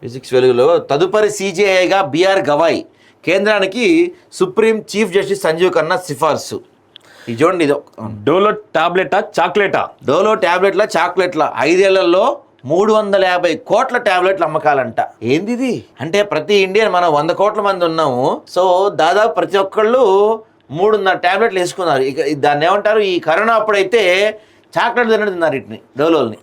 Physics వెలుగులో తదుపరి సీజేఐగా B R Gavai, కేంద్రానికి supreme chief justice Sanjiv Khanna సిఫార్సు. ఇది చూడండి, ఇది డోలో టాబ్లెటా చాక్లెటా? డోలో టాబ్లెట్ల చాక్లెట్ల 5 ఏళ్లలో 350 కోట్ల టాబ్లెట్ల అమ్మకాలంట. ఏంది ఇది అంటే ప్రతి ఇండియన్ మనం 100 కోట్ల మంది ఉన్నాము. సో దాదాపు ప్రతి ఒక్కళ్ళు 3.5 టాబ్లెట్లు వేసుకున్నారు. ఇక దాన్ని ఏమంటారు, ఈ కరోనా అప్పుడైతే చాక్లెట్ తిన్నారు వీటిని, డోలోల్ని.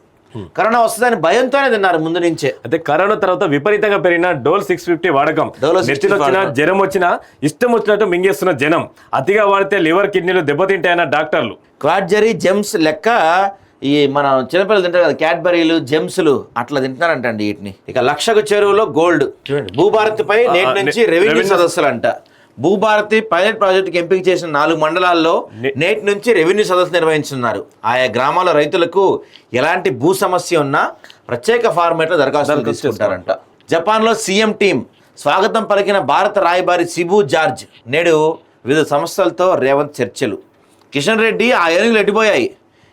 కరోనా వస్తుందని భయంతోనే తిన్నారు ముందు నుంచే. అయితే కరోనా తర్వాత విపరీతంగా పెరిగిన డోల్ 650 వాడకం, నెత్తిన వచ్చినా జ్వరం వచ్చినా ఇష్టం వచ్చినట్టు మింగేస్తున్న జనం. అతిగా వాడితే లివర్ కిడ్నీలు దెబ్బతింటాయన్న డాక్టర్లు. క్వాడ్జరీ జెమ్స్ లెక్క ఈ మన చిన్నపిల్లలు తింటారు కదా, క్యాడ్బరీలు జెమ్స్లు అట్లా తింటున్నారంటండి వీటిని. ఇక 1,00,000 చెరువులో గోల్డ్. భూభారతి పై నేటి నుంచి రెవెన్యూ సదస్సులు అంట. భూభారతి పైలట్ ప్రాజెక్టుకి ఎంపిక చేసిన 4 మండలాల్లో నేటి నుంచి రెవెన్యూ సదస్సు నిర్వహించున్నారు. ఆయా గ్రామాల రైతులకు ఎలాంటి భూ సమస్య ఉన్నా ప్రత్యేక ఫార్మేట్లో దరఖాస్తులు తీసుకుంటారంట. జపాన్లో సీఎం టీం స్వాగతం పలికిన భారత రాయబారి సిబు జార్జ్. నేడు వివిధ సంస్థలతో రేవంత్ చర్చలు. కిషన్ రెడ్డి, ఆ ఏనుగులు ఎట్టిపోయాయి?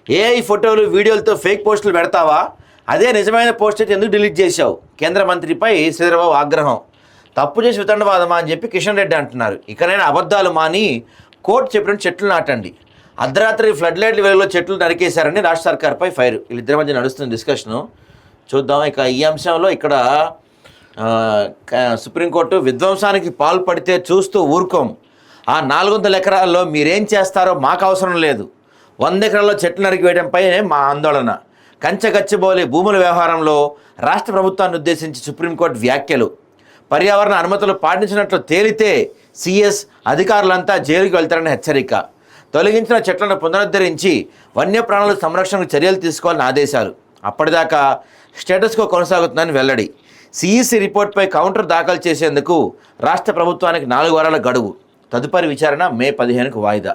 ఏఐ ఫోటోలు వీడియోలతో ఫేక్ పోస్టులు పెడతావా? అదే నిజమైన పోస్ట్ అయితే ఎందుకు డిలీట్ చేశావు? కేంద్ర మంత్రిపై శ్రీధరబాబు ఆగ్రహం. తప్పు చేసి వితండవాదమా అని చెప్పి కిషన్ రెడ్డి అంటున్నారు. ఇకనైనా అబద్ధాలు మాని కోర్టు చెప్పినట్టు చెట్లు నాటండి. అర్ధరాత్రి ఫ్లడ్ లైట్ల వెలుగులో చెట్లు నరికేశారని రాష్ట్ర సర్కార్పై ఫైర్. వీళ్ళిద్దరి మధ్య నడుస్తున్న డిస్కషను చూద్దాం. ఇక ఈ అంశంలో ఇక్కడ సుప్రీంకోర్టు విధ్వంసానికి పాల్పడితే చూస్తూ ఊరుకోం. ఆ 400 ఎకరాల్లో మీరేం చేస్తారో మాకు అవసరం లేదు. 100 ఎకరాల్లో చెట్లు నరికివేయడంపై మా ఆందోళన. కంచగచ్చిబౌలి భూముల వ్యవహారంలో రాష్ట్ర ప్రభుత్వాన్ని ఉద్దేశించి సుప్రీంకోర్టు వ్యాఖ్యలు. పర్యావరణ అనుమతులు పాటించినట్లు తేలితే సిఎస్ అధికారులంతా జైలుకి వెళ్తారని హెచ్చరిక. తొలగించిన చెట్లను పునరుద్ధరించి వన్యప్రాణుల సంరక్షణకు చర్యలు తీసుకోవాలని ఆదేశాలు. అప్పటిదాకా స్టేటస్కో కొనసాగుతుందని వెల్లడి. సిఈసి రిపోర్ట్పై కౌంటర్ దాఖలు చేసేందుకు రాష్ట్ర ప్రభుత్వానికి 4 వారాల గడువు. తదుపరి విచారణ మే 15కు వాయిదా.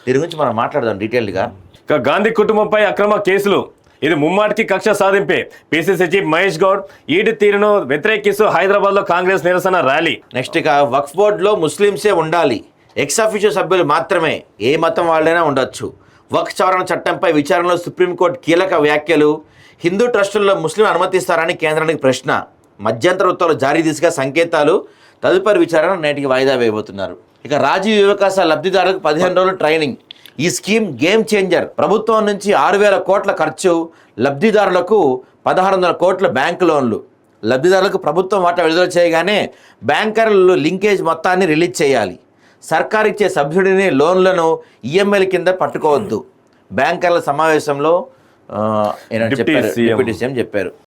దీని గురించి మనం మాట్లాడదాం డీటెయిల్గా. ఇక గాంధీ కుటుంబంపై అక్రమ కేసులు. ఇది ముమ్మాటికి కక్ష సాధింపే. పిసిసి చీఫ్ మహేష్ గౌడ్ ఈడి తీరును వ్యతిరేకిస్తూ హైదరాబాద్లో కాంగ్రెస్ నిరసన ర్యాలీ. నెక్స్ట్ ఇక వక్ఫ్ బోర్డులో ముస్లింసే ఉండాలి, ఎక్స్ అఫీషియో సభ్యులు మాత్రమే, ఏ మతం వాళ్ళైనా ఉండొచ్చు. వక్ఫ్ సవరణ చట్టంపై విచారణలో సుప్రీంకోర్టు కీలక వ్యాఖ్యలు. హిందూ ట్రస్టుల్లో ముస్లిం అనుమతిస్తారని కేంద్రానికి ప్రశ్న. మధ్యంతర ఉత్తర్వులు జారీ దిశగా సంకేతాలు. తదుపరి విచారణ నేటికి వాయిదా వేయబోతున్నారు. ఇక రాజీవ్ యువకాశ లబ్ధిదారులకు 15 రోజులు ట్రైనింగ్. ఈ స్కీమ్ గేమ్ చేంజర్. ప్రభుత్వం నుంచి 6,000 కోట్ల ఖర్చు, లబ్ధిదారులకు 1,600 కోట్ల బ్యాంకు లోన్లు. లబ్ధిదారులకు ప్రభుత్వం వాటా విడుదల చేయగానే బ్యాంకర్లు లింకేజ్ మొత్తాన్ని రిలీజ్ చేయాలి. సర్కారు ఇచ్చే సబ్సిడీని, లోన్లను ఈఎంఐల కింద పట్టుకోవద్దు. బ్యాంకర్ల సమావేశంలో డిప్యూటీ సీఎం చెప్పారు.